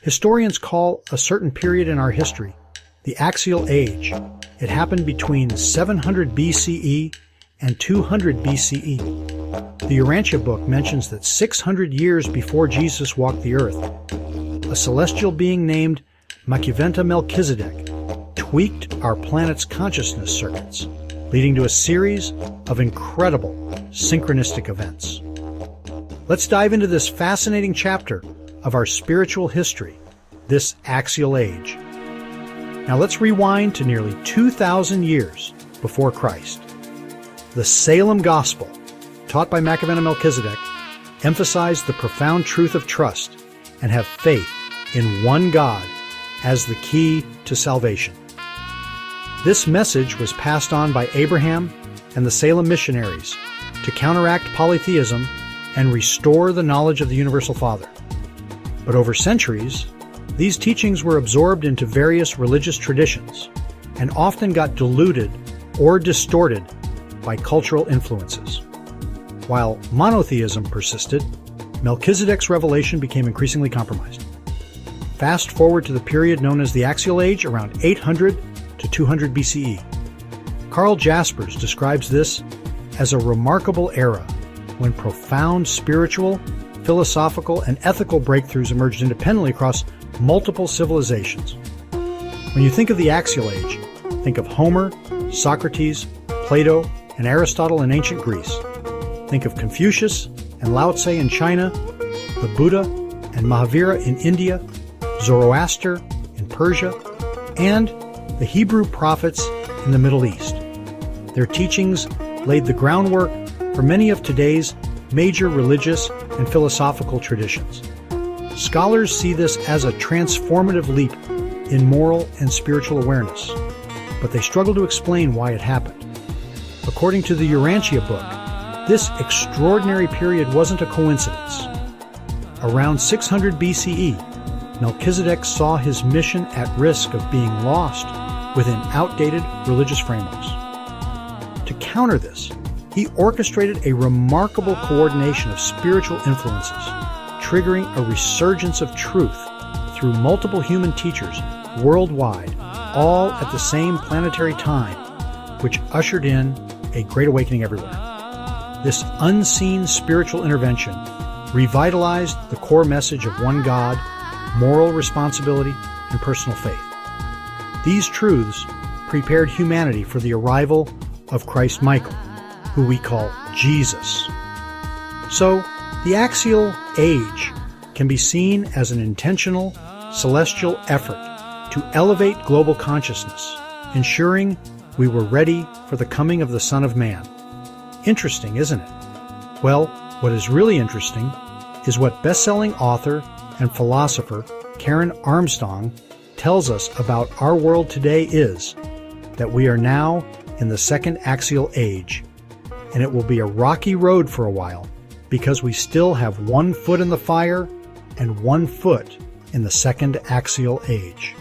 Historians call a certain period in our history the Axial Age. It happened between 700 BCE and 200 BCE. The Urantia book mentions that 600 years before Jesus walked the earth, a celestial being named Melchizedek tweaked our planet's consciousness circuits, leading to a series of incredible synchronistic events. Let's dive into this fascinating chapter of our spiritual history, this Axial Age. Now let's rewind to nearly 2,000 years before Christ. The Salem Gospel, taught by Melchizedek, emphasized the profound truth of trust and have faith in one God as the key to salvation. This message was passed on by Abraham and the Salem missionaries to counteract polytheism and restore the knowledge of the Universal Father. But over centuries, these teachings were absorbed into various religious traditions and often got diluted or distorted by cultural influences. While monotheism persisted, Melchizedek's revelation became increasingly compromised. Fast forward to the period known as the Axial Age, around 800 to 200 BCE. Carl Jaspers describes this as a remarkable era when profound spiritual, philosophical, and ethical breakthroughs emerged independently across multiple civilizations. When you think of the Axial Age, think of Homer, Socrates, Plato, and Aristotle in ancient Greece. Think of Confucius and Lao Tse in China, the Buddha and Mahavira in India, Zoroaster in Persia, and the Hebrew prophets in the Middle East. Their teachings laid the groundwork for many of today's major religious and philosophical traditions. Scholars see this as a transformative leap in moral and spiritual awareness, but they struggle to explain why it happened. According to the Urantia book, this extraordinary period wasn't a coincidence. Around 600 BCE, Melchizedek saw his mission at risk of being lost within outdated religious frameworks. To counter this, he orchestrated a remarkable coordination of spiritual influences, triggering a resurgence of truth through multiple human teachers worldwide, all at the same planetary time, which ushered in a great awakening everywhere. This unseen spiritual intervention revitalized the core message of one God, moral responsibility, and personal faith. These truths prepared humanity for the arrival of Christ Michael, who we call Jesus. So, the Axial Age can be seen as an intentional, celestial effort to elevate global consciousness, ensuring we were ready for the coming of the Son of Man. Interesting, isn't it? Well, what is really interesting is what best-selling author and philosopher Karen Armstrong tells us about our world today is that we are now in the second Axial Age, and it will be a rocky road for a while because we still have one foot in the fire and one foot in the second Axial Age.